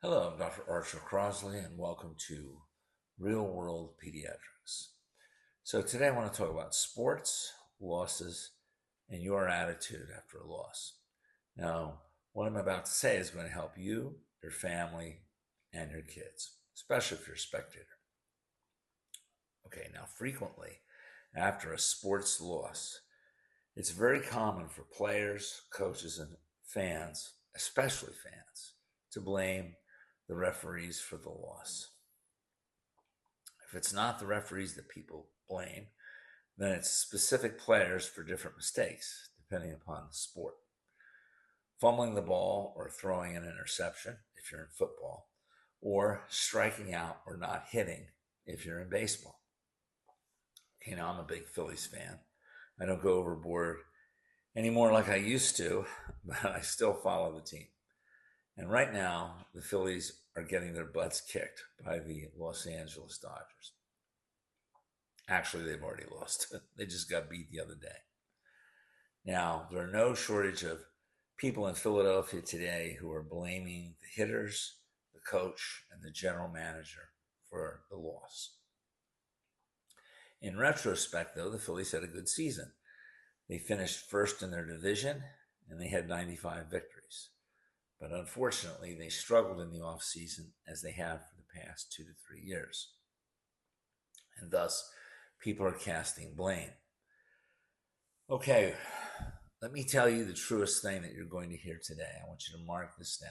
Hello, I'm Dr. Archer Crosley, and welcome to Real World Pediatrics. So, today I want to talk about sports, losses, and your attitude after a loss. Now, what I'm about to say is going to help you, your family, and your kids, especially if you're a spectator. Okay, now, frequently after a sports loss, it's very common for players, coaches, and fans, especially fans, to blame the referees for the loss. If it's not the referees that people blame, then it's specific players for different mistakes, depending upon the sport. Fumbling the ball or throwing an interception, if you're in football, or striking out or not hitting, if you're in baseball. Okay, now I'm a big Phillies fan. I don't go overboard anymore like I used to, but I still follow the team. And right now, the Phillies are getting their butts kicked by the Los Angeles Dodgers. Actually, they've already lost. They just got beat the other day. Now, there are no shortage of people in Philadelphia today who are blaming the hitters, the coach, and the general manager for the loss. In retrospect, though, the Phillies had a good season. They finished first in their division, and they had 95 victories. But unfortunately, they struggled in the offseason as they have for the past 2 to 3 years. And thus, people are casting blame. Okay, let me tell you the truest thing that you're going to hear today. I want you to mark this down.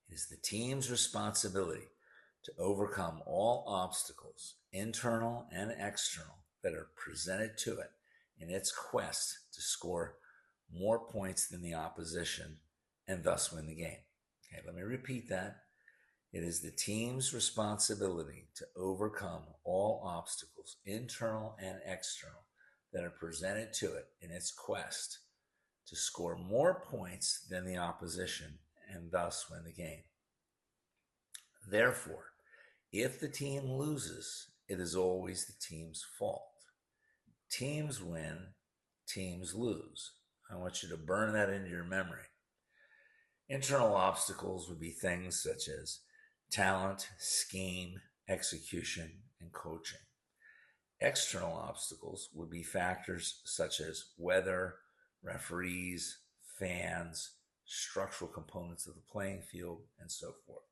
It is the team's responsibility to overcome all obstacles, internal and external, that are presented to it in its quest to score more points than the opposition and thus win the game. Okay, let me repeat that. It is the team's responsibility to overcome all obstacles, internal and external, that are presented to it in its quest to score more points than the opposition and thus win the game. Therefore, if the team loses, it is always the team's fault. Teams win, teams lose. I want you to burn that into your memory. Internal obstacles would be things such as talent, scheme, execution, and coaching. External obstacles would be factors such as weather, referees, fans, structural components of the playing field, and so forth.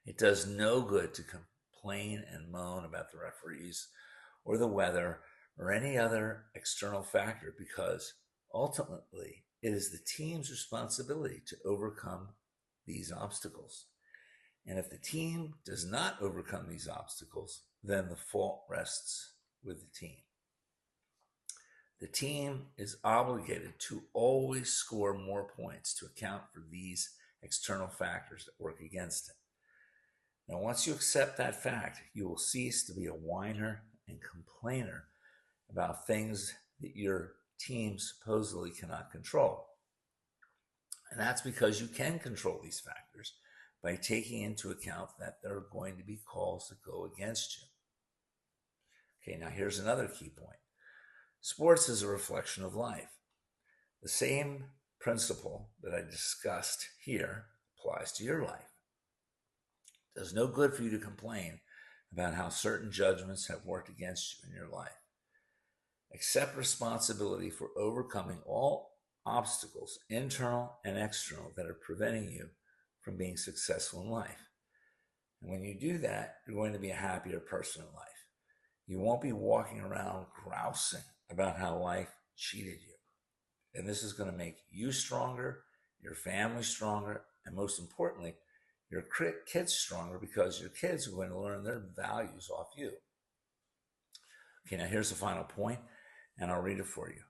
It does no good to complain and moan about the referees or the weather or any other external factor, because ultimately it is the team's responsibility to overcome these obstacles. And if the team does not overcome these obstacles, then the fault rests with the team. The team is obligated to always score more points to account for these external factors that work against it. Now, once you accept that fact, you will cease to be a whiner and complainer about things that your team supposedly cannot control. And that's because you can control these factors by taking into account that there are going to be calls that go against you. Okay, now here's another key point. Sports is a reflection of life. The same principle that I discussed here applies to your life. It does no good for you to complain about how certain judgments have worked against you in your life. Accept responsibility for overcoming all obstacles, internal and external, that are preventing you from being successful in life. And when you do that, you're going to be a happier person in life. You won't be walking around grousing about how life cheated you. And this is going to make you stronger, your family stronger, and most importantly, your kids stronger, because your kids are going to learn their values off you. Okay, now here's the final point, and I'll read it for you.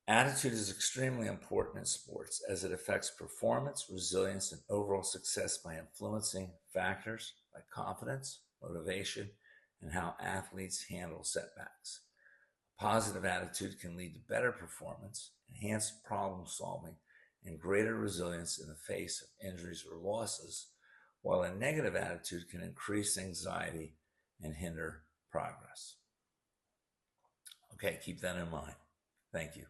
Attitude is extremely important in sports as it affects performance, resilience, and overall success by influencing factors like confidence, motivation, and how athletes handle setbacks. A positive attitude can lead to better performance, enhanced problem solving, and greater resilience in the face of injuries or losses, while a negative attitude can increase anxiety and hinder progress. Okay, keep that in mind. Thank you.